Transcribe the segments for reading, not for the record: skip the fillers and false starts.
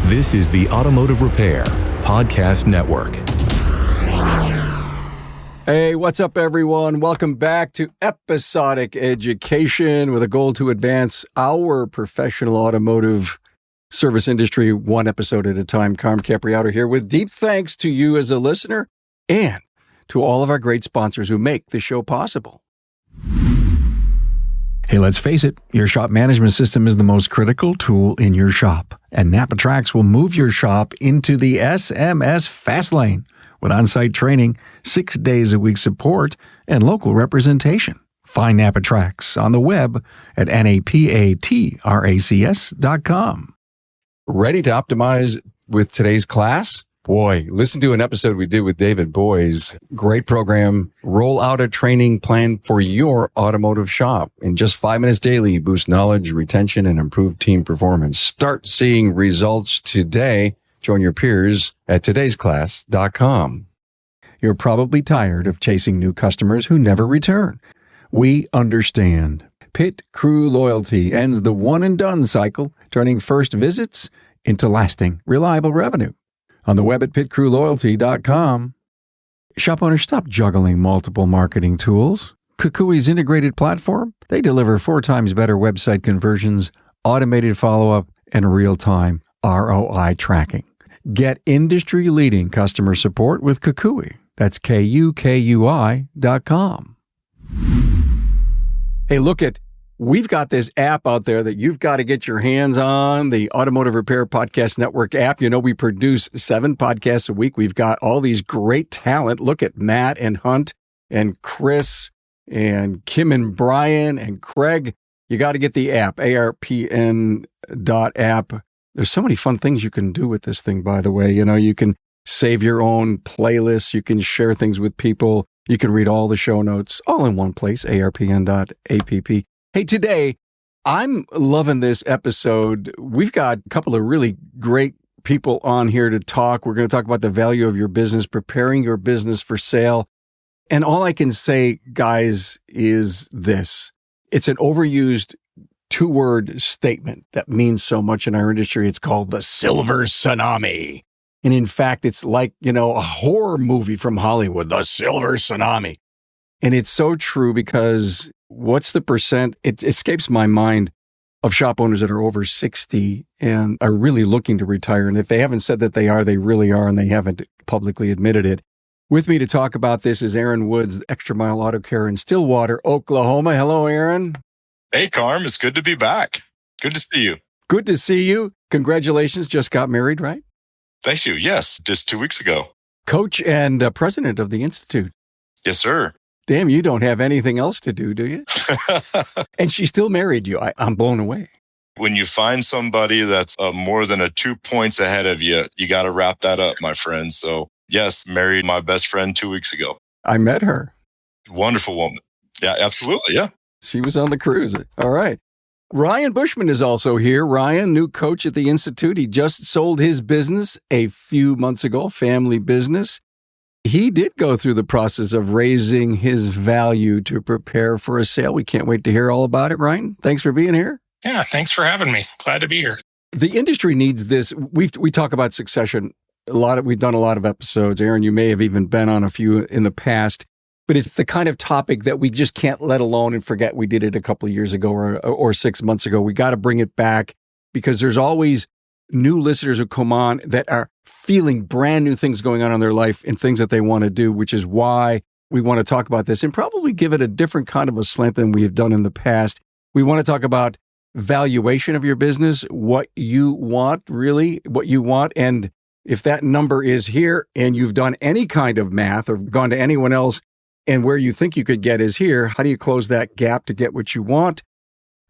This is the Automotive Repair Podcast Network. Hey, what's up, everyone? Welcome back to Episodic Education with a goal to advance our professional automotive service industry one episode at a time. Carm Capriotto here with deep thanks to you as a listener and to all of our great sponsors who make the show possible. Hey, let's face it, your shop management system is the most critical tool in your shop, and NAPA Tracks will move your shop into the SMS fast lane with on-site training, 6 days a week support, and local representation. Find NAPA Tracks on the web at napatracs.com. Ready to optimize with today's class? Boy, listen to an episode we did with David Boyes. Great program. Roll out a training plan for your automotive shop. In just 5 minutes daily, boost knowledge, retention, and improve team performance. Start seeing results today. Join your peers at todaysclass.com. You're probably tired of chasing new customers who never return. We understand. Pit Crew Loyalty ends the one-and-done cycle, turning first visits into lasting, reliable revenue. On the web at pitcrewloyalty.com. Shop owners, stop juggling multiple marketing tools. KUKUI's integrated platform, they deliver 4 times better website conversions, automated follow-up, and real-time ROI tracking. Get industry-leading customer support with KUKUI. That's KUKUI.com. Hey, we've got this app out there that you've got to get your hands on, the Automotive Repair Podcast Network app. You know, we produce 7 podcasts a week. We've got all these great talent. Look at Matt and Hunt and Chris and Kim and Brian and Craig. You got to get the app, arpn.app. There's so many fun things you can do with this thing, by the way. You know, you can save your own playlists. You can share things with people. You can read all the show notes all in one place, arpn.app. Hey, today, I'm loving this episode. We've got a couple of really great people on here to talk. We're going to talk about the value of your business, preparing your business for sale. And all I can say, guys, is this. It's an overused 2-word statement that means so much in our industry. It's called the silver tsunami. And in fact, it's like, you know, a horror movie from Hollywood, the silver tsunami. And it's so true because what's the percent? It escapes my mind of shop owners that are over 60 and are really looking to retire. And if they haven't said that they are, they really are, and they haven't publicly admitted it. With me to talk about this is Aaron Woods, Extra Mile Auto Care in Stillwater, Oklahoma. Hello, Aaron. Hey, Carm. It's good to be back. Good to see you. Good to see you. Congratulations. Just got married, right? Thank you. Yes, just 2 weeks ago. Coach and president of the Institute. Yes, sir. Damn, you don't have anything else to do you? And she still married you. I'm blown away. When you find somebody that's more than 2 points ahead of you, you got to wrap that up, my friend. So, yes, married my best friend 2 weeks ago. I met her. Wonderful woman. Yeah, absolutely. Yeah. She was on the cruise. All right. Ryan Bushman is also here. Ryan, new coach at the Institute. He just sold his business a few months ago, family business. He did go through the process of raising his value to prepare for a sale. We can't wait to hear all about it, Ryan. Thanks for being here. Yeah, thanks for having me. Glad to be here. The industry needs this. We talk about succession we've done a lot of episodes. Aaron, you may have even been on a few in the past, but it's the kind of topic that we just can't let alone and forget we did it a couple of years ago or 6 months ago. We got to bring it back because there's always new listeners who come on that are feeling brand new things going on in their life and things that they want to do, which is why we want to talk about this and probably give it a different kind of a slant than we have done in the past. We want to talk about valuation of your business, what you want, really, what you want. And if that number is here and you've done any kind of math or gone to anyone else and where you think you could get is here, how do you close that gap to get what you want?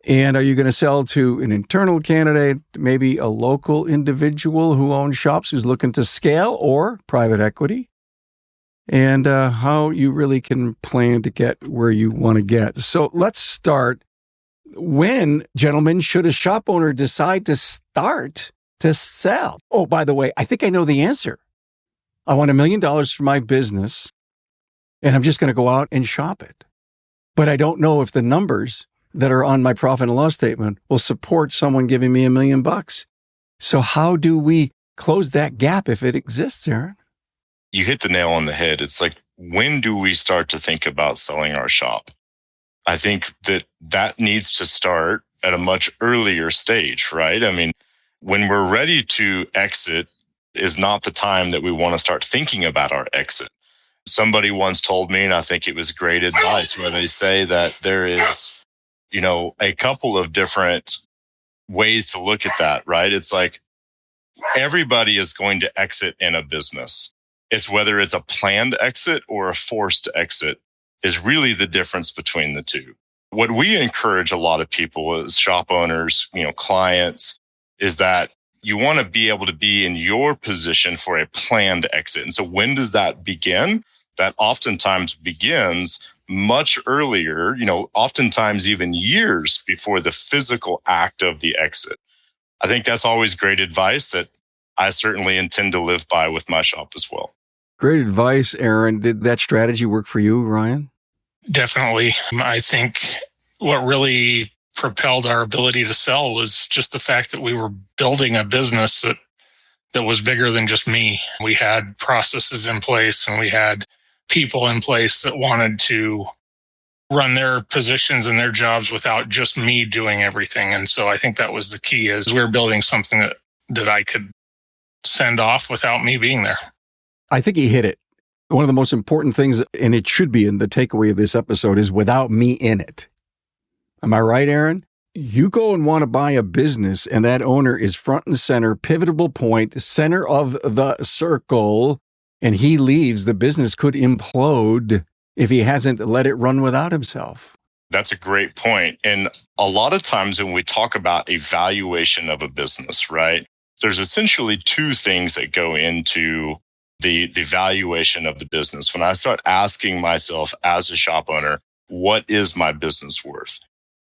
And are you going to sell to an internal candidate, maybe a local individual who owns shops who's looking to scale, or private equity? And how you really can plan to get where you want to get. So let's start. When, gentlemen, should a shop owner decide to start to sell? Oh, by the way, I think I know the answer. I want $1 million for my business, and I'm just going to go out and shop it. But I don't know if the numbers that are on my profit and loss statement will support someone giving me $1 million. So how do we close that gap if it exists, Aaron? You hit the nail on the head. It's like, when do we start to think about selling our shop? I think that needs to start at a much earlier stage, right? I mean, when we're ready to exit is not the time that we want to start thinking about our exit. Somebody once told me, and I think it was great advice, where they say that there is, a couple of different ways to look at that, right? It's like everybody is going to exit in a business. It's whether it's a planned exit or a forced exit is really the difference between the two. What we encourage a lot of people as shop owners, clients, is that you want to be able to be in your position for a planned exit. And so when does that begin? That oftentimes begins much earlier, oftentimes even years before the physical act of the exit. I think that's always great advice that I certainly intend to live by with my shop as well. Great advice, Aaron. Did that strategy work for you, Ryan? Definitely. I think what really propelled our ability to sell was just the fact that we were building a business that was bigger than just me. We had processes in place and we had people in place that wanted to run their positions and their jobs without just me doing everything. And so I think that was the key, is we were building something that I could send off without me being there. I think he hit it. One of the most important things, and it should be in the takeaway of this episode, is without me in it. Am I right, Aaron? You go and want to buy a business, and that owner is front and center, pivotal point, center of the circle, and he leaves, the business could implode if he hasn't let it run without himself. That's a great point. And a lot of times when we talk about a valuation of a business, right, there's essentially two things that go into the valuation of the business. When I start asking myself as a shop owner, what is my business worth?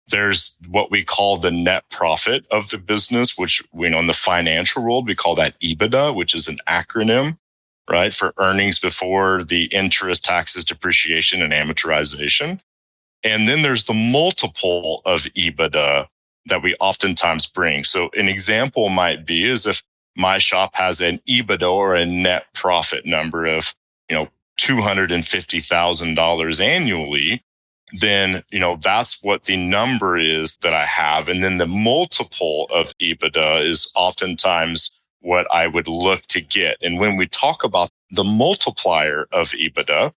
There's what we call the net profit of the business, which in the financial world, we call that EBITDA, which is an acronym, right, for earnings before the interest, taxes, depreciation, and amortization. And then there's the multiple of EBITDA that we oftentimes bring. So an example might be is if my shop has an EBITDA or a net profit number of, $250,000 annually, then, that's what the number is that I have. And then the multiple of EBITDA is oftentimes what I would look to get. And when we talk about the multiplier of EBITDA,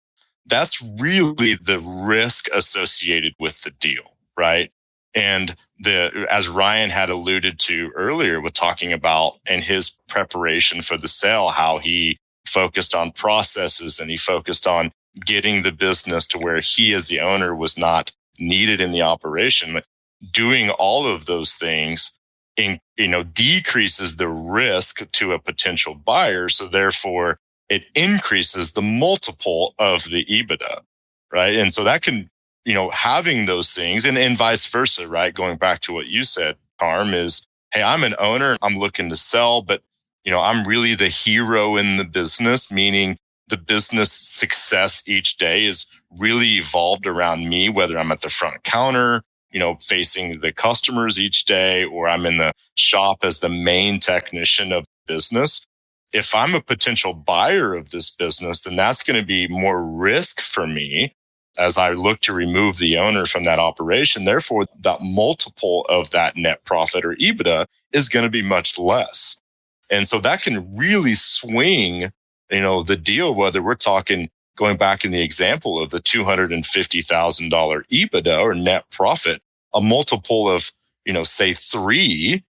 that's really the risk associated with the deal, right? And as Ryan had alluded to earlier with talking about in his preparation for the sale, how he focused on processes and he focused on getting the business to where he as the owner was not needed in the operation. Doing all of those things decreases the risk to a potential buyer. So therefore it increases the multiple of the EBITDA, right? And so that can, having those things and vice versa, right? Going back to what you said, Carm, is, hey, I'm an owner, I'm looking to sell, but, I'm really the hero in the business, meaning the business success each day is really evolved around me, whether I'm at the front counter, facing the customers each day, or I'm in the shop as the main technician of business. If I'm a potential buyer of this business, then that's going to be more risk for me as I look to remove the owner from that operation. Therefore, that multiple of that net profit or EBITDA is going to be much less. And so that can really swing, the deal, whether we're talking going back in the example of the $250,000 EBITDA or net profit, a multiple of, say 3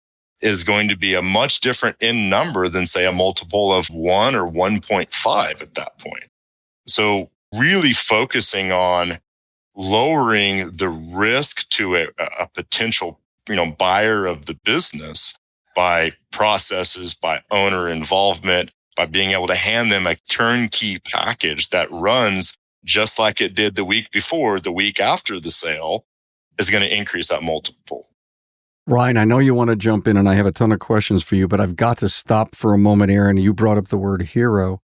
is going to be a much different in number than say a multiple of 1 or 1.5 at that point. So really focusing on lowering the risk to a potential, buyer of the business by processes, by owner involvement, by being able to hand them a turnkey package that runs just like it did the week before, the week after the sale, is going to increase that multiple. Ryan, I know you want to jump in and I have a ton of questions for you, but I've got to stop for a moment, Aaron. You brought up the word hero.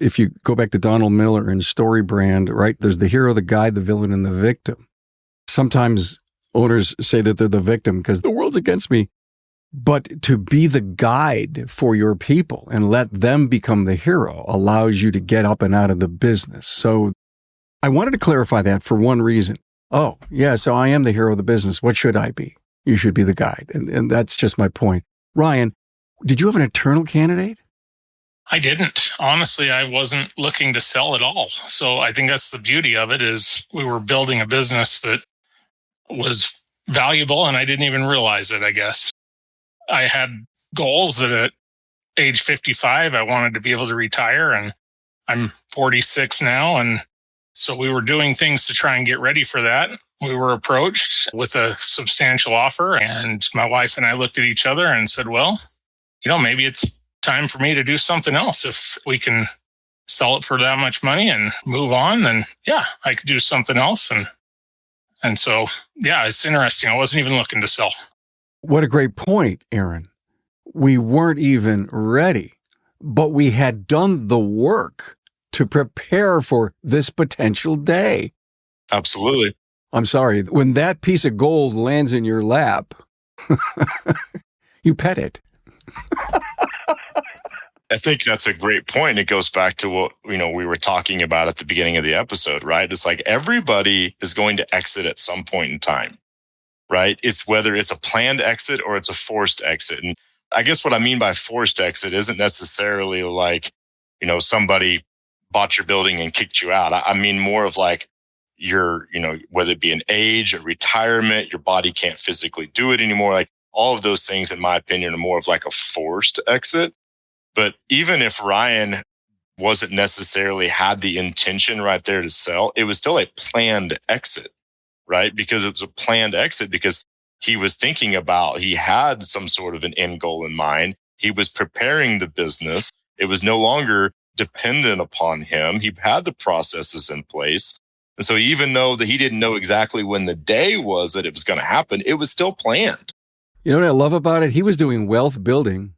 If you go back to Donald Miller in Story Brand, right, there's the hero, the guide, the villain, and the victim. Sometimes owners say that they're the victim because the world's against me. But to be the guide for your people and let them become the hero allows you to get up and out of the business. So I wanted to clarify that for one reason. Oh, yeah, so I am the hero of the business. What should I be? You should be the guide. And that's just my point. Ryan, did you have an internal candidate? I didn't. Honestly, I wasn't looking to sell at all. So I think that's the beauty of it is we were building a business that was valuable and I didn't even realize it, I guess. I had goals that at age 55, I wanted to be able to retire, and I'm 46 now. And so we were doing things to try and get ready for that. We were approached with a substantial offer, and my wife and I looked at each other and said, well, maybe it's time for me to do something else. If we can sell it for that much money and move on, then yeah, I could do something else. And so, yeah, it's interesting. I wasn't even looking to sell. What a great point, Aaron. We weren't even ready, but we had done the work to prepare for this potential day. Absolutely. I'm sorry, when that piece of gold lands in your lap, you pet it. I think that's a great point. It goes back to what, we were talking about at the beginning of the episode, right? It's like everybody is going to exit at some point in time, right? It's whether it's a planned exit or it's a forced exit. And I guess what I mean by forced exit isn't necessarily like, somebody bought your building and kicked you out. I mean more of like whether it be an age or retirement, your body can't physically do it anymore. Like all of those things, in my opinion, are more of like a forced exit. But even if Ryan wasn't necessarily had the intention right there to sell, it was still a planned exit, right? Because it was a planned exit because he was thinking about, he had some sort of an end goal in mind. He was preparing the business. It was no longer dependent upon him. He had the processes in place. And so even though that he didn't know exactly when the day was that it was going to happen, it was still planned. You know what I love about it? He was doing wealth building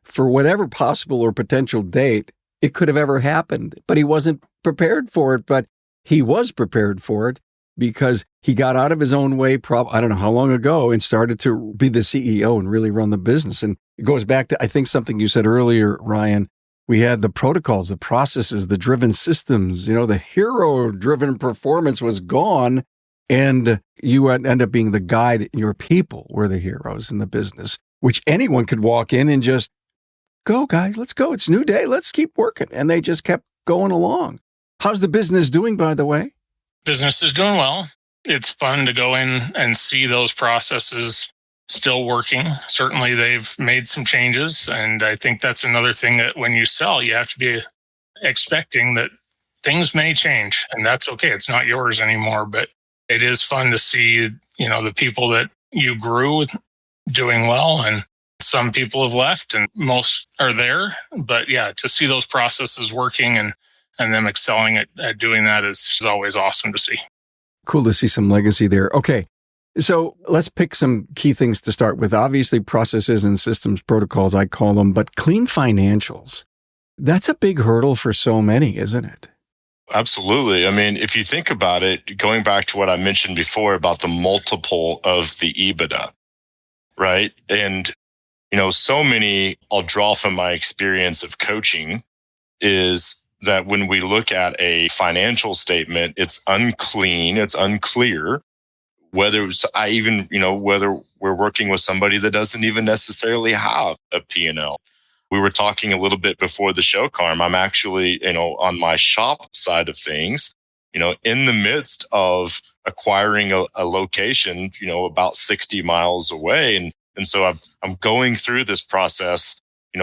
for whatever possible or potential date it could have ever happened, but he wasn't prepared for it. But he was prepared for it because he got out of his own way, I don't know how long ago, and started to be the CEO and really run the business. And it goes back to, I think, something you said earlier, Ryan. We had the protocols, the processes, the driven systems, the hero-driven performance was gone. And you end up being the guide. Your people were the heroes in the business, which anyone could walk in and just go, guys, let's go. It's a new day. Let's keep working. And they just kept going along. How's the business doing, by the way? Business is doing well. It's fun to go in and see those processes still working. Certainly, they've made some changes. And I think that's another thing that when you sell, you have to be expecting that things may change. And that's okay. It's not yours anymore. But it is fun to see, the people that you grew doing well. And some people have left and most are there. But yeah, to see those processes working and them excelling at doing that is always awesome to see. Cool to see some legacy there. Okay. So let's pick some key things to start with. Obviously, processes and systems protocols, I call them, but clean financials. That's a big hurdle for so many, isn't it? Absolutely. I mean, if you think about it, going back to what I mentioned before about the multiple of the EBITDA, right? And, so many, I'll draw from my experience of coaching, is that when we look at a financial statement, it's unclean, it's unclear. Whether whether we're working with somebody that doesn't even necessarily have a P&L. We were talking a little bit before the show, Carm. I'm actually, on my shop side of things, in the midst of acquiring a location, about 60 miles away. And so I'm going through this process,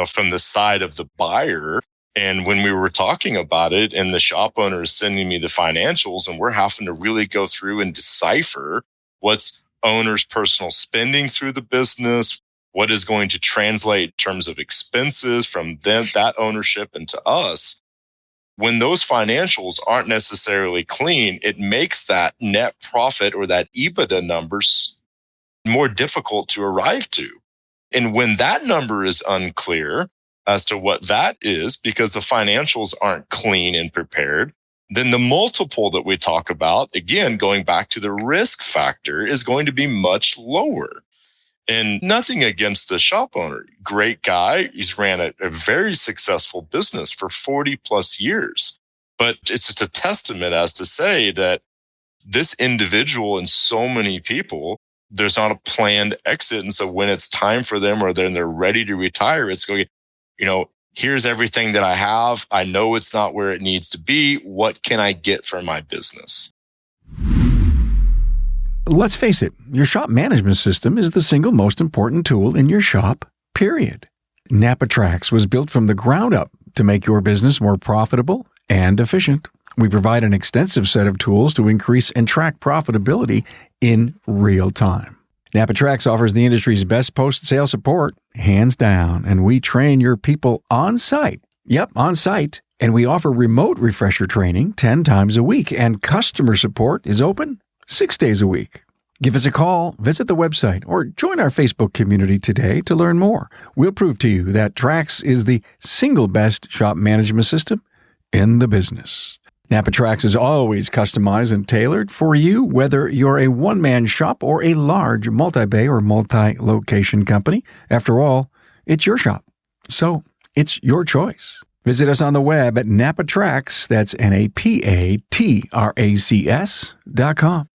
from the side of the buyer. And when we were talking about it and the shop owner is sending me the financials and we're having to really go through and decipher what's owner's personal spending through the business, what is going to translate in terms of expenses from them, that ownership into us. When those financials aren't necessarily clean, it makes that net profit or that EBITDA numbers more difficult to arrive to. And when that number is unclear as to what that is, because the financials aren't clean and prepared, then the multiple that we talk about, again, going back to the risk factor, is going to be much lower. And nothing against the shop owner. Great guy. He's ran a very successful business for 40 plus years. But it's just a testament as to say that this individual and so many people, there's not a planned exit. And so when it's time for them or then they're ready to retire, it's going, here's everything that I have. I know it's not where it needs to be. What can I get for my business? Let's face it, your shop management system is the single most important tool in your shop, period. NAPA Trax was built from the ground up to make your business more profitable and efficient. We provide an extensive set of tools to increase and track profitability in real time. NAPA Trax offers the industry's best post-sale support, hands down, and we train your people on site. Yep, on site. And we offer remote refresher training 10 times a week, and customer support is open 6 days a week. Give us a call, visit the website, or join our Facebook community today to learn more. We'll prove to you that Trax is the single best shop management system in the business. NAPA Trax is always customized and tailored for you, whether you're a one-man shop or a large multi-bay or multi-location company. After all, it's your shop, so it's your choice. Visit us on the web at NAPATrax, that's NAPATRACS.com.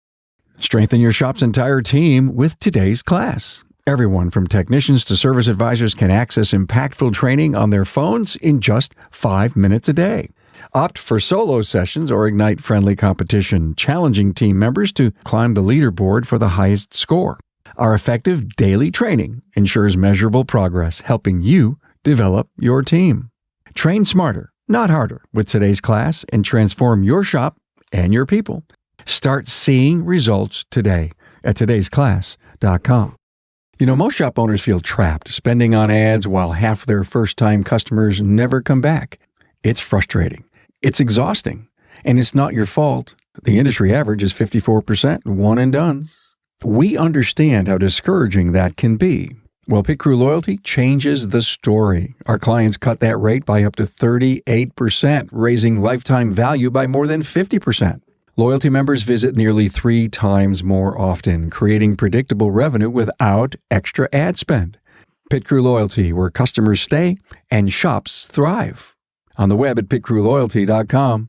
Strengthen your shop's entire team with today's class. Everyone from technicians to service advisors can access impactful training on their phones in just 5 minutes a day. Opt for solo sessions or ignite friendly competition, challenging team members to climb the leaderboard for the highest score. Our effective daily training ensures measurable progress, helping you develop your team. Train smarter, not harder, with today's class and transform your shop and your people. Start seeing results today at todaysclass.com. Most shop owners feel trapped spending on ads while half their first-time customers never come back. It's frustrating. It's exhausting. And it's not your fault. The industry average is 54% one and dones. We understand how discouraging that can be. Well, Pit Crew Loyalty changes the story. Our clients cut that rate by up to 38%, raising lifetime value by more than 50%. Loyalty members visit nearly 3 times more often, creating predictable revenue without extra ad spend. Pit Crew Loyalty, where customers stay and shops thrive. On the web at pitcrewloyalty.com.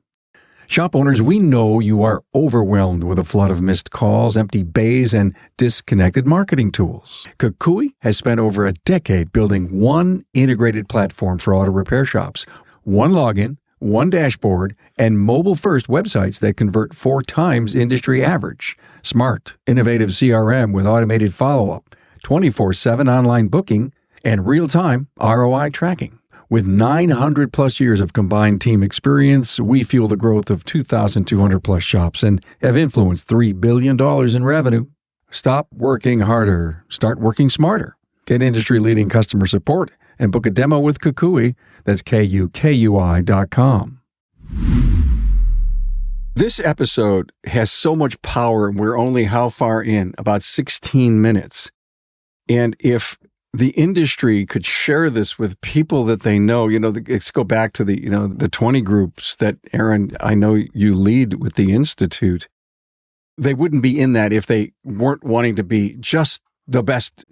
Shop owners, we know you are overwhelmed with a flood of missed calls, empty bays, and disconnected marketing tools. KUKUI has spent over a decade building one integrated platform for auto repair shops. One login, one dashboard, and mobile-first websites that convert 4 times industry average. Smart, innovative CRM with automated follow-up, 24/7 online booking, and real-time ROI tracking. With 900 plus years of combined team experience, we fuel the growth of 2,200 plus shops and have influenced $3 billion in revenue. Stop working harder. Start working smarter. Get industry-leading customer support and book a demo with KUKUI. That's KUKUI.com. This episode has so much power, and we're only how far in? About 16 minutes. And if the industry could share this with people that they know, let's go back to the 20 groups that, Aaron, I know you lead with the Institute. They wouldn't be in that if they weren't wanting to be just the best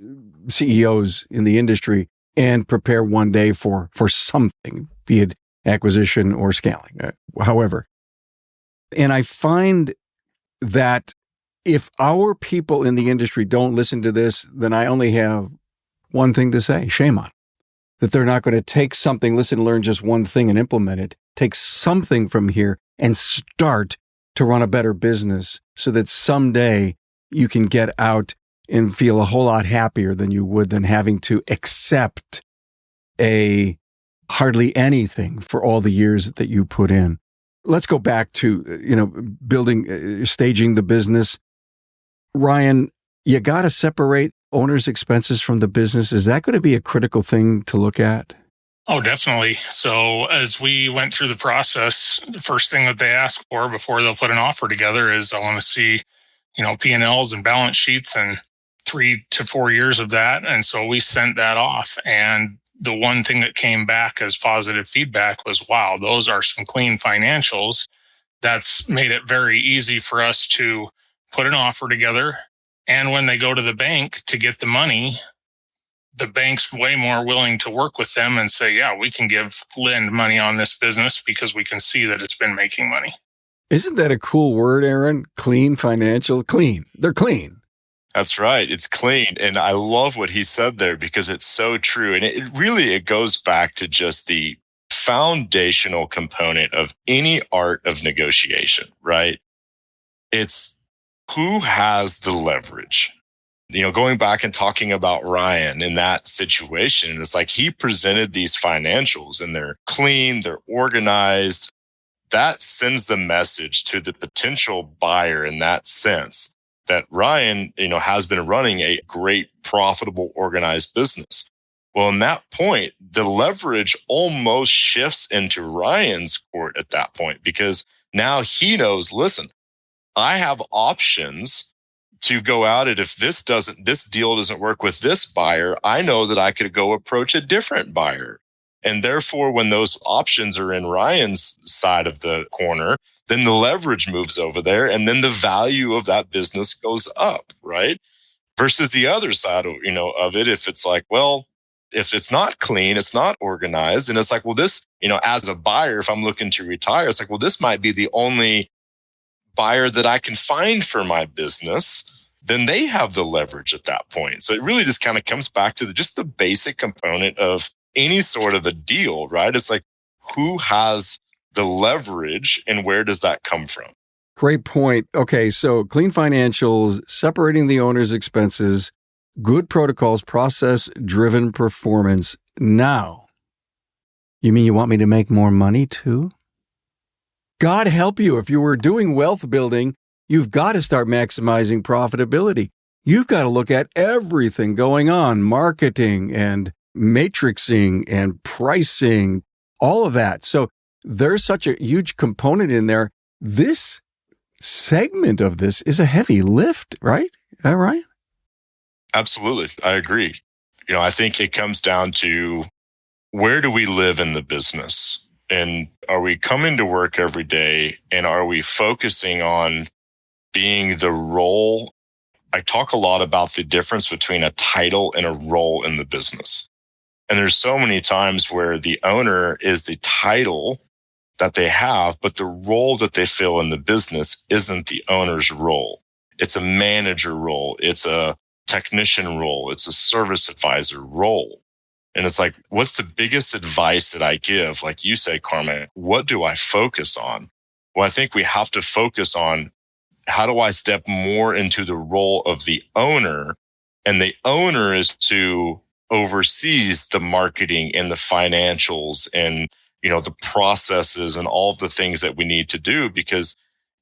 CEOs in the industry and prepare one day for something, be it acquisition or scaling, however. And I find that if our people in the industry don't listen to this, then I only have one thing to say: shame on them. That they're not going to take something, listen, learn just one thing and implement it. Take something from here and start to run a better business so that someday you can get out and feel a whole lot happier than you would than having to accept a hardly anything for all the years that you put in. Let's go back to, building, staging the business. Ryan, you got to separate owner's expenses from the business. Is that going to be a critical thing to look at? Oh, definitely. So as we went through the process, the first thing that they ask for before they'll put an offer together is, I want to see, P&Ls and balance sheets and 3 to 4 years of that. And so we sent that off. And the one thing that came back as positive feedback was, wow, those are some clean financials. That's made it very easy for us to put an offer together And when they go to the bank to get the money, the bank's way more willing to work with them and say, yeah, we can lend money on this business because we can see that it's been making money. Isn't that a cool word, Aaron? Clean financial, clean. They're clean. That's right. It's clean. And I love what he said there because it's so true. And it goes back to just the foundational component of any art of negotiation, right? It's who has the leverage. Going back and talking about Ryan in that situation, it's like he presented these financials and they're clean, they're organized. That sends the message to the potential buyer in that sense that Ryan, has been running a great, profitable, organized business. Well, in that point, the leverage almost shifts into Ryan's court at that point because now he knows, listen, I have options to go out and if this deal doesn't work with this buyer, I know that I could go approach a different buyer. And therefore, when those options are in Ryan's side of the corner, then the leverage moves over there and then the value of that business goes up, right? Versus the other side of, of it, if it's like, well, if it's not clean, it's not organized. And it's like, well, this, as a buyer, if I'm looking to retire, it's like, well, this might be the only buyer that I can find for my business, then they have the leverage at that point. So it really just kind of comes back to just the basic component of any sort of a deal, right? It's like, who has the leverage and where does that come from? Great point. Okay, so clean financials, separating the owner's expenses, good protocols, process-driven performance. Now, you mean you want me to make more money too? God help you. If you were doing wealth building, you've got to start maximizing profitability. You've got to look at everything going on, marketing and matrixing and pricing, all of that. So there's such a huge component in there. This segment of this is a heavy lift, right? Is that right? Absolutely. I agree. I think it comes down to where do we live in the business? And are we coming to work every day and are we focusing on being the role? I talk a lot about the difference between a title and a role in the business. And there's so many times where the owner is the title that they have, but the role that they fill in the business isn't the owner's role. It's a manager role. It's a technician role. It's a service advisor role. And it's like, what's the biggest advice that I give? Like you say, Carmen, what do I focus on? Well, I think we have to focus on how do I step more into the role of the owner? And the owner is to oversees the marketing and the financials and, the processes and all of the things that we need to do. Because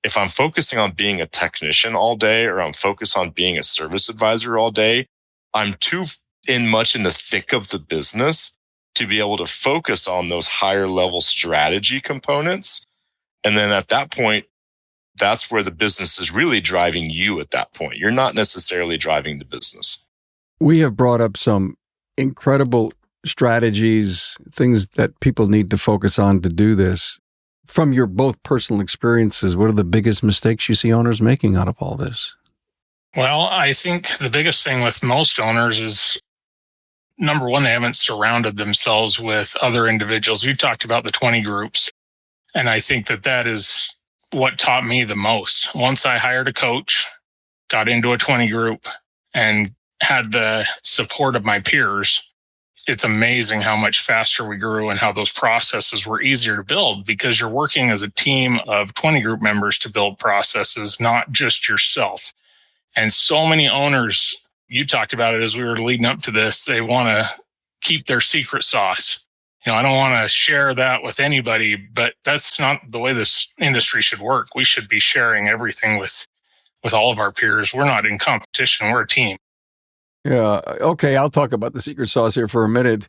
if I'm focusing on being a technician all day, or I'm focused on being a service advisor all day, I'm too much in the thick of the business to be able to focus on those higher level strategy components. And then at that point, that's where the business is really driving you at that point. You're not necessarily driving the business. We have brought up some incredible strategies, things that people need to focus on to do this. From your both personal experiences, what are the biggest mistakes you see owners making out of all this? Well, I think the biggest thing with most owners is, number one, they haven't surrounded themselves with other individuals. You talked about the 20 groups, and I think that is what taught me the most. Once I hired a coach, got into a 20 group, and had the support of my peers, it's amazing how much faster we grew and how those processes were easier to build because you're working as a team of 20 group members to build processes, not just yourself. And so many owners, you talked about it as we were leading up to this, they want to keep their secret sauce. I don't want to share that with anybody, but that's not the way this industry should work. We should be sharing everything with all of our peers. We're not in competition. We're a team. Yeah. Okay. I'll talk about the secret sauce here for a minute.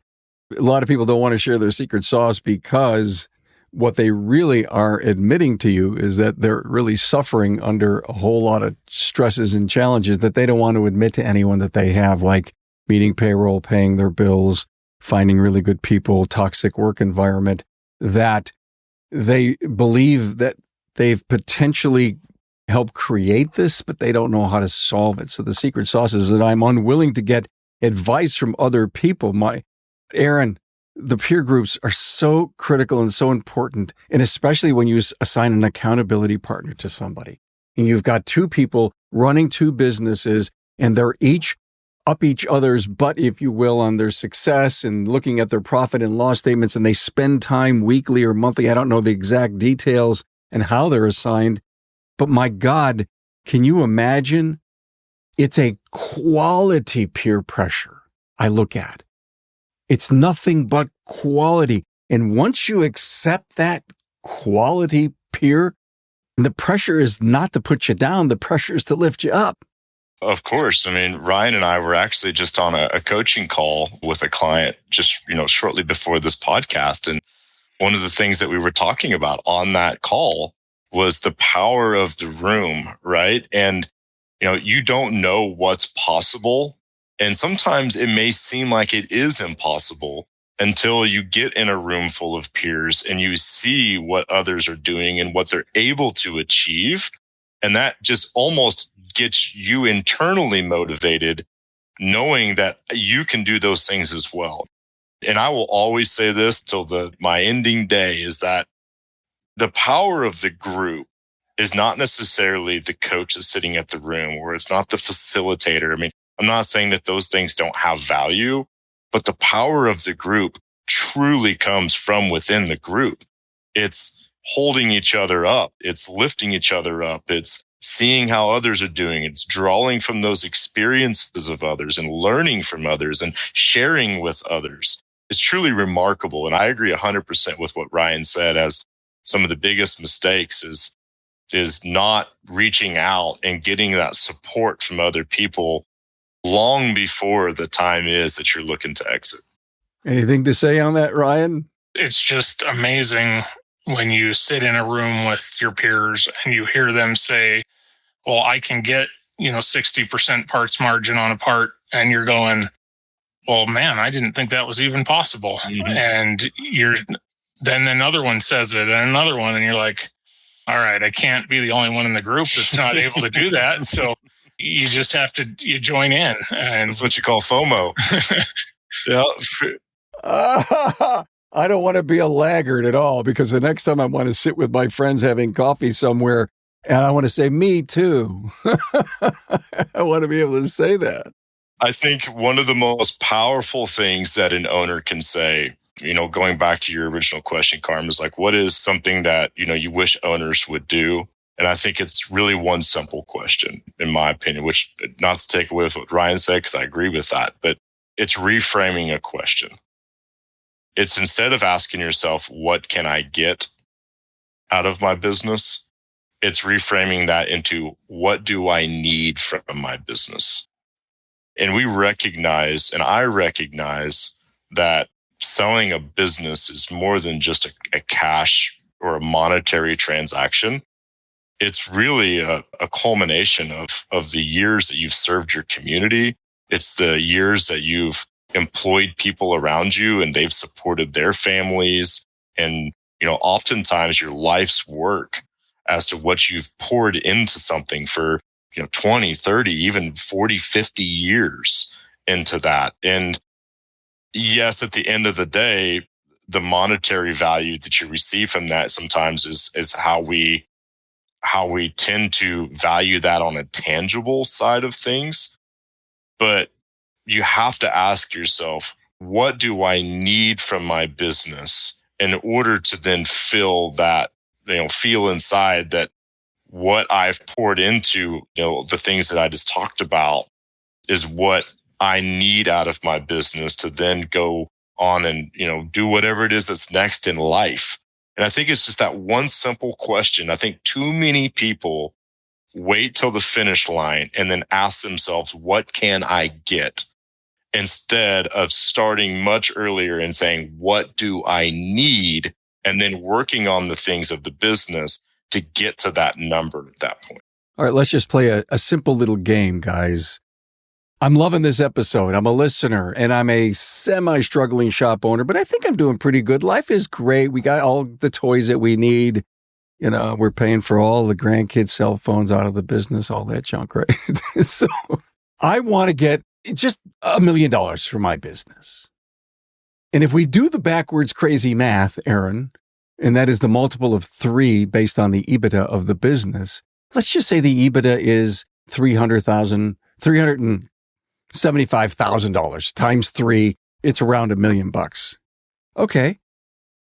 A lot of people don't want to share their secret sauce because what they really are admitting to you is that they're really suffering under a whole lot of stresses and challenges that they don't want to admit to anyone that they have, like meeting payroll, paying their bills, finding really good people, toxic work environment, that they believe that they've potentially help create this, but they don't know how to solve it. So the secret sauce is that I'm unwilling to get advice from other people. Aaron, the peer groups are so critical and so important, and especially when you assign an accountability partner to somebody. And you've got two people running two businesses, and they're each up each other's butt, if you will, on their success and looking at their profit and loss statements, and they spend time weekly or monthly. I don't know the exact details and how they're assigned, but my God, can you imagine? It's a quality peer pressure I look at. It's nothing but quality. And once you accept that quality peer, the pressure is not to put you down. The pressure is to lift you up. Of course. I mean, Ryan and I were actually just on a coaching call with a client just, shortly before this podcast. And one of the things that we were talking about on that call was the power of the room, right? And, you don't know what's possible. And sometimes it may seem like it is impossible until you get in a room full of peers and you see what others are doing and what they're able to achieve. And that just almost gets you internally motivated, knowing that you can do those things as well. And I will always say this till my ending day is that the power of the group is not necessarily the coach that's sitting at the room, or it's not the facilitator. I mean, I'm not saying that those things don't have value, but the power of the group truly comes from within the group. It's holding each other up. It's lifting each other up. It's seeing how others are doing. It's drawing from those experiences of others and learning from others and sharing with others. It's truly remarkable. And I agree 100% with what Ryan said, as some of the biggest mistakes is not reaching out and getting that support from other people long before the time is that you're looking to exit. Anything to say on that, Ryan? It's just amazing when you sit in a room with your peers and you hear them say, well, I can get, 60% parts margin on a part. And you're going, well, man, I didn't think that was even possible. Mm-hmm. And then another one says it and another one, and you're like, all right, I can't be the only one in the group that's not able to do that. So you just have to join in. And that's what you call FOMO. Yeah. I don't want to be a laggard at all, because the next time I want to sit with my friends having coffee somewhere and I want to say, me too. I want to be able to say that. I think one of the most powerful things that an owner can say, going back to your original question, Carm, is like, what is something that, you wish owners would do? And I think it's really one simple question, in my opinion, which, not to take away with what Ryan said, because I agree with that, but it's reframing a question. It's, instead of asking yourself, what can I get out of my business? It's reframing that into, what do I need from my business? And I recognize that selling a business is more than just a cash or a monetary transaction. It's really a culmination of the years that you've served your community. It's the years that you've employed people around you and they've supported their families. And, oftentimes your life's work as to what you've poured into something for, 20, 30, even 40, 50 years into that. And yes, at the end of the day, the monetary value that you receive from that sometimes is how we tend to value that on a tangible side of things. But you have to ask yourself, what do I need from my business in order to then feel that, feel inside that what I've poured into, the things that I just talked about is what I need out of my business to then go on and, do whatever it is that's next in life. And I think it's just that one simple question. I think too many people wait till the finish line and then ask themselves, what can I get? Instead of starting much earlier and saying, what do I need? And then working on the things of the business to get to that number at that point. All right, let's just play a simple little game, guys. I'm loving this episode. I'm a listener and I'm a semi-struggling shop owner, but I think I'm doing pretty good. Life is great. We got all the toys that we need. we're paying for all the grandkids' cell phones out of the business, all that junk, right? So I want to get just $1 million for my business. And if we do the backwards crazy math, Aaron, and that is the multiple of 3 based on the EBITDA of the business, let's just say the EBITDA is $375,000 times 3. It's around $1 million. Okay.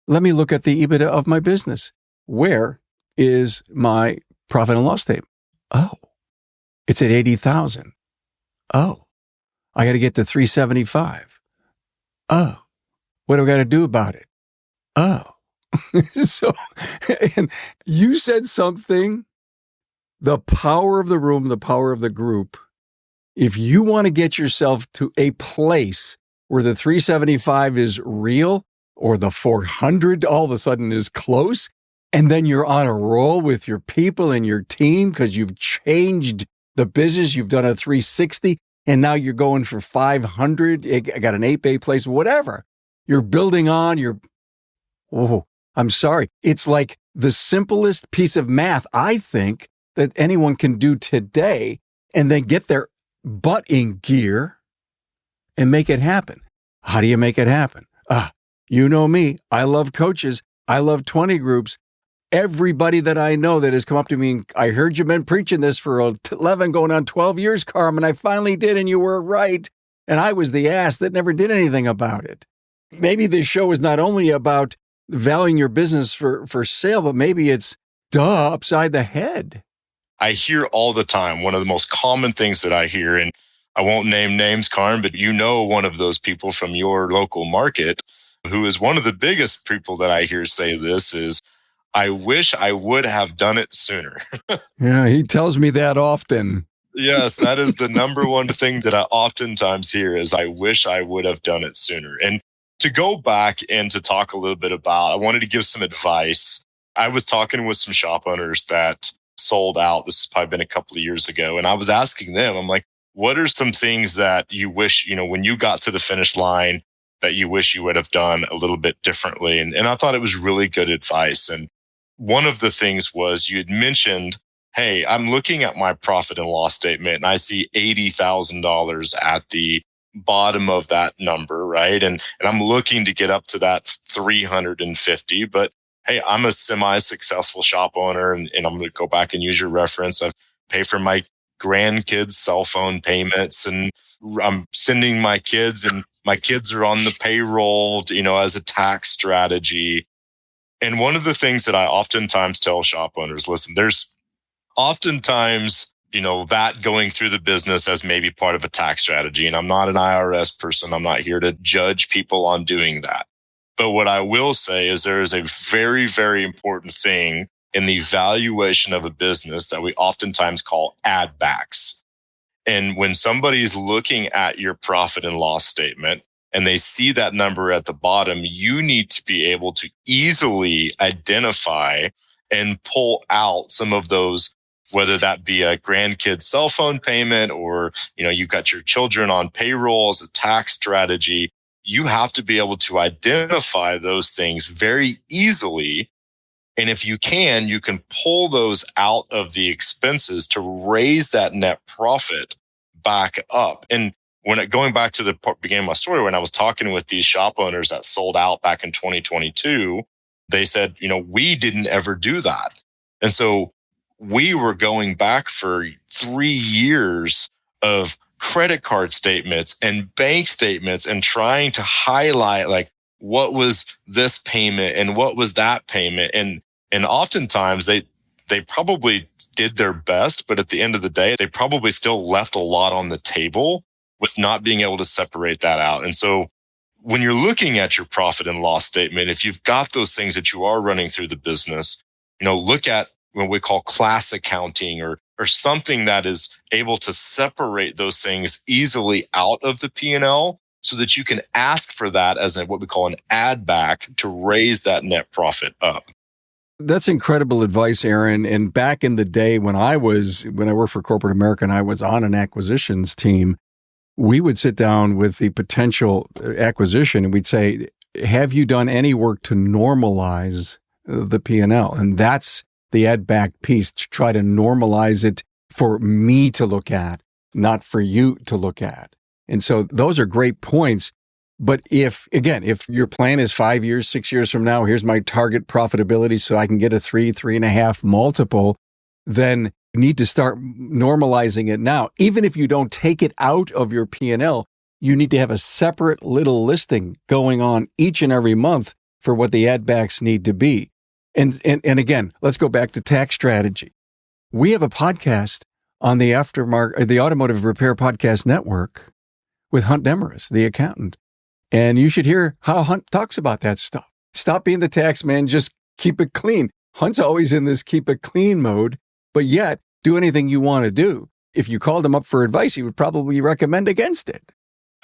Let me look at the EBITDA of my business. Where is my profit and loss statement? Oh, it's at 80,000. Oh, I got to get to 375. Oh, what do I got to do about it? Oh, so, and you said something, the power of the room, the power of the group. If you want to get yourself to a place where the 375 is real or the 400 all of a sudden is close, and then you're on a roll with your people and your team because you've changed the business, you've done a 360, and now you're going for 500, I got an 8-bay place, whatever. You're building on, I'm sorry. It's like the simplest piece of math, I think, that anyone can do today and then get their butt in gear and make it happen. How do you make it happen? You know me. I love coaches. I love 20 groups. Everybody that I know that has come up to me, I heard you've been preaching this for 11 going on 12 years, Carm, and I finally did, and you were right. And I was the ass that never did anything about it. Maybe this show is not only about valuing your business for sale, but maybe it's upside the head. I hear all the time, one of the most common things that I hear, and I won't name names, Carm, but one of those people from your local market who is one of the biggest people that I hear say this is, I wish I would have done it sooner. Yeah, he tells me that often. Yes, that is the number one thing that I oftentimes hear is, I wish I would have done it sooner. And to go back and to talk a little bit about, I wanted to give some advice. I was talking with some shop owners that sold out. This has probably been a couple of years ago. And I was asking them, I'm like, what are some things that you wish, when you got to the finish line, that you wish you would have done a little bit differently? And I thought it was really good advice. And one of the things was, you had mentioned, hey, I'm looking at my profit and loss statement and I see $80,000 at the bottom of that number, right? And I'm looking to get up to that 350, but hey, I'm a semi-successful shop owner, and I'm going to go back and use your reference. I've paid for my grandkids' cell phone payments, and I'm sending my kids, and my kids are on the payroll, as a tax strategy. And one of the things that I oftentimes tell shop owners, listen, there's oftentimes, that going through the business as maybe part of a tax strategy. And I'm not an IRS person. I'm not here to judge people on doing that. But what I will say is there is a very, very important thing in the valuation of a business that we oftentimes call add backs. And when somebody's looking at your profit and loss statement and they see that number at the bottom, you need to be able to easily identify and pull out some of those, whether that be a grandkid cell phone payment or, you've got your children on payroll as a tax strategy. You have to be able to identify those things very easily. And if you can pull those out of the expenses to raise that net profit back up. And going back to the beginning of my story, when I was talking with these shop owners that sold out back in 2022, they said, we didn't ever do that. And so we were going back for 3 years of credit card statements and bank statements and trying to highlight like what was this payment and what was that payment. And oftentimes they probably did their best, but at the end of the day, they probably still left a lot on the table with not being able to separate that out. And so when you're looking at your profit and loss statement, if you've got those things that you are running through the business, look at what we call class accounting or something that is able to separate those things easily out of the P&L so that you can ask for that as what we call an add back to raise that net profit up. That's incredible advice, Aaron. And back in the day when I worked for corporate America and I was on an acquisitions team, we would sit down with the potential acquisition and we'd say, have you done any work to normalize the P&L? And that's the add back piece to try to normalize it for me to look at, not for you to look at. And so those are great points. But if your plan is 5 years, 6 years from now, here's my target profitability so I can get a 3.5 multiple, then you need to start normalizing it now. Even if you don't take it out of your P&L, you need to have a separate little listing going on each and every month for what the add backs need to be. And again, let's go back to tax strategy. We have a podcast on the Automotive Repair Podcast Network with Hunt Demarest, the accountant. And you should hear how Hunt talks about that stuff. Stop being the tax man, just keep it clean. Hunt's always in this keep it clean mode, but yet do anything you want to do. If you called him up for advice, he would probably recommend against it.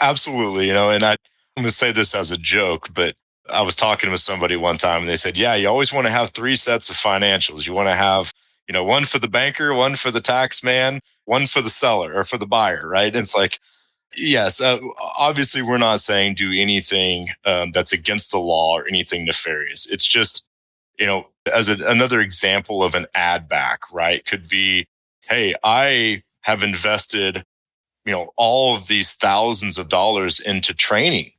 Absolutely. And I'm going to say this as a joke, but I was talking with somebody one time and they said, yeah, you always want to have 3 sets of financials. You want to have, one for the banker, one for the tax man, one for the seller or for the buyer, right? And it's like, yes, obviously we're not saying do anything that's against the law or anything nefarious. It's just, as another example of an add back, right? Could be, hey, I have invested, all of these thousands of dollars into training.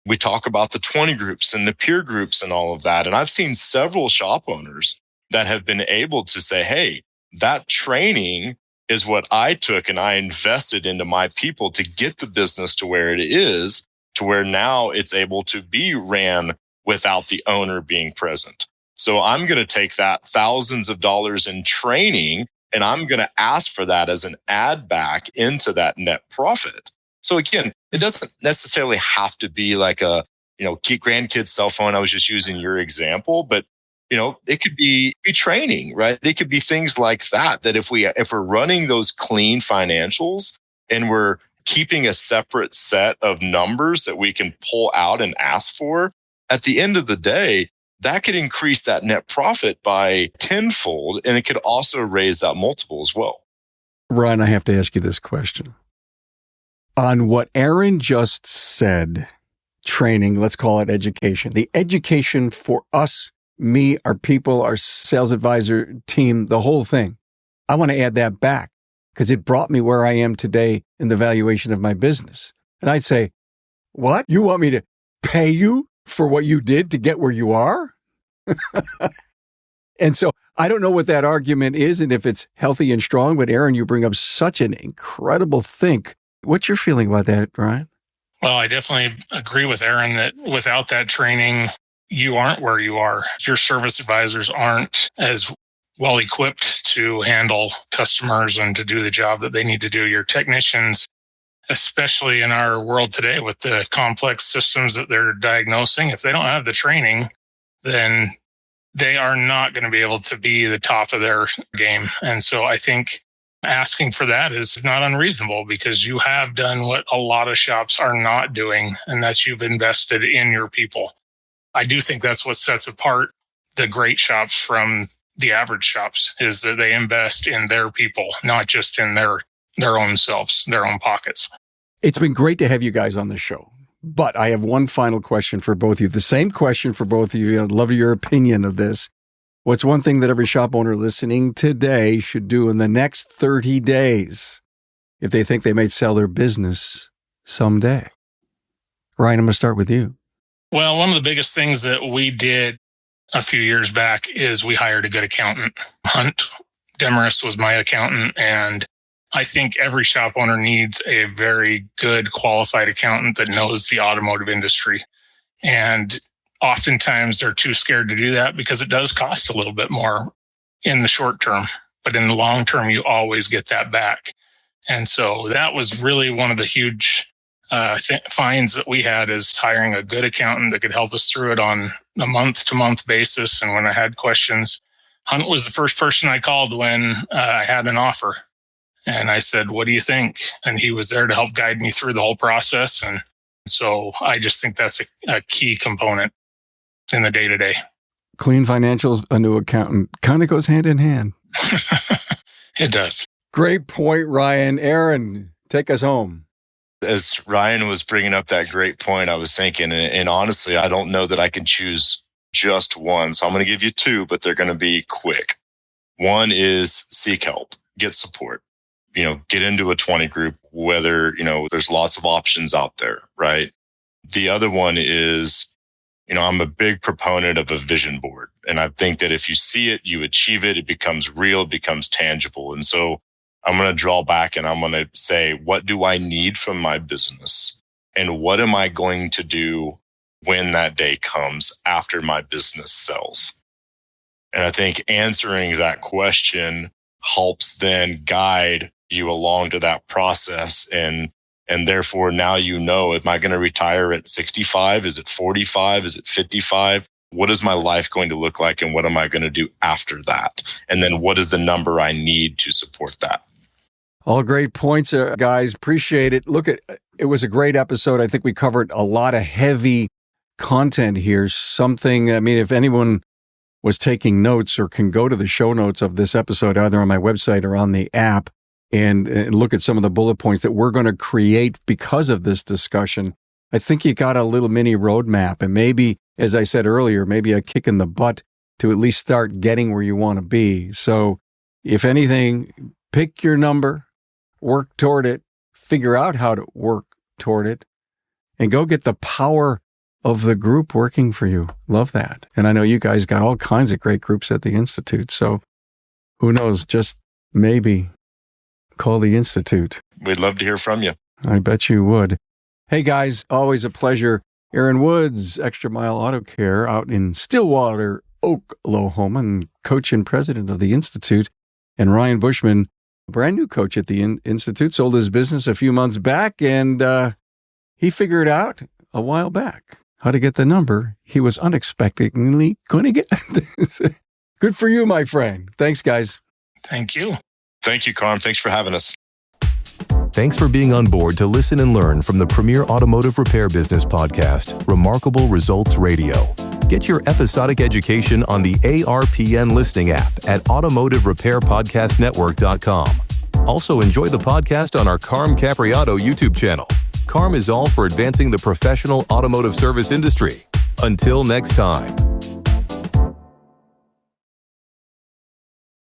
We talk about the 20 groups and the peer groups and all of that. And I've seen several shop owners that have been able to say, hey, that training is what I took and I invested into my people to get the business to where it is, to where now it's able to be ran without the owner being present. So I'm going to take that thousands of dollars in training and I'm going to ask for that as an add back into that net profit. So again, it doesn't necessarily have to be like a, grandkid's cell phone. I was just using your example, but it could be training, right? It could be things like that if we're running those clean financials and we're keeping a separate set of numbers that we can pull out and ask for, at the end of the day, that could increase that net profit by tenfold. And it could also raise that multiple as well. Ryan, I have to ask you this question. On what Aaron just said, training, let's call it education, the education for us, me, our people, our sales advisor team, the whole thing. I want to add that back because it brought me where I am today in the valuation of my business. And I'd say, what? You want me to pay you for what you did to get where you are? And so I don't know what that argument is and if it's healthy and strong, but Aaron, you bring up such an incredible think. What's your feeling about that, Ryan? Well, I definitely agree with Aaron that without that training, you aren't where you are. Your service advisors aren't as well equipped to handle customers and to do the job that they need to do. Your technicians, especially in our world today with the complex systems that they're diagnosing, if they don't have the training, then they are not going to be able to be the top of their game. And so I think asking for that is not unreasonable because you have done what a lot of shops are not doing, and that's you've invested in your people. I do think that's what sets apart the great shops from the average shops is that they invest in their people, not just in their own selves, their own pockets. It's been great to have you guys on the show, but I have one final question for both of you. The same question for both of you. I'd love your opinion of this. What's one thing that every shop owner listening today should do in the next 30 days if they think they may sell their business someday? Ryan, I'm going to start with you. Well, one of the biggest things that we did a few years back is we hired a good accountant. Hunt Demarest was my accountant, and I think every shop owner needs a very good qualified accountant that knows the automotive industry. And oftentimes they're too scared to do that because it does cost a little bit more in the short term, but in the long term, you always get that back. And so that was really one of the huge finds that we had is hiring a good accountant that could help us through it on a month-to-month basis. And when I had questions, Hunt was the first person I called when I had an offer. And I said, what do you think? And he was there to help guide me through the whole process. And so I just think that's a key component in the day-to-day. Clean financials, a new accountant, kind of goes hand in hand. It does. Great point, Ryan. Aaron, take us home. As Ryan was bringing up that great point, I was thinking, and honestly, I don't know that I can choose just one. So I'm going to give you two, but they're going to be quick. One is seek help, get support, get into a 20 group, whether, there's lots of options out there, right? The other one is, I'm a big proponent of a vision board. And I think that if you see it, you achieve it, it becomes real, it becomes tangible. And so I'm going to draw back and I'm going to say, what do I need from my business? And what am I going to do when that day comes after my business sells? And I think answering that question helps then guide you along to that process. And therefore now am I going to retire at 65? Is it 45? Is it 55? What is my life going to look like? And what am I going to do after that? And then what is the number I need to support that? All great points, guys. Appreciate it. It was a great episode. I think we covered a lot of heavy content here. If anyone was taking notes or can go to the show notes of this episode, either on my website or on the app, and look at some of the bullet points that we're going to create because of this discussion, I think you got a little mini roadmap. And maybe, as I said earlier, maybe a kick in the butt to at least start getting where you want to be. So if anything, pick your number, work toward it, figure out how to work toward it, and go get the power of the group working for you. Love that. And I know you guys got all kinds of great groups at the Institute. So who knows, just maybe call the Institute. We'd love to hear from you. I bet you would. Hey guys, always a pleasure. Aaron Woods, Extra Mile Auto Care out in Stillwater, Oklahoma, and coach and president of the Institute. And Ryan Bushman, brand new coach at the Institute, sold his business a few months back, and he figured out a while back how to get the number he was unexpectedly going to get. Good for you, my friend. Thanks, guys. Thank you. Thank you, Carm. Thanks for having us. Thanks for being on board to listen and learn from the premier automotive repair business podcast, Remarkable Results Radio. Get your episodic education on the ARPN listening app at automotiverepairpodcastnetwork.com. Also enjoy the podcast on our Carm Capriotto YouTube channel. Carm is all for advancing the professional automotive service industry. Until next time.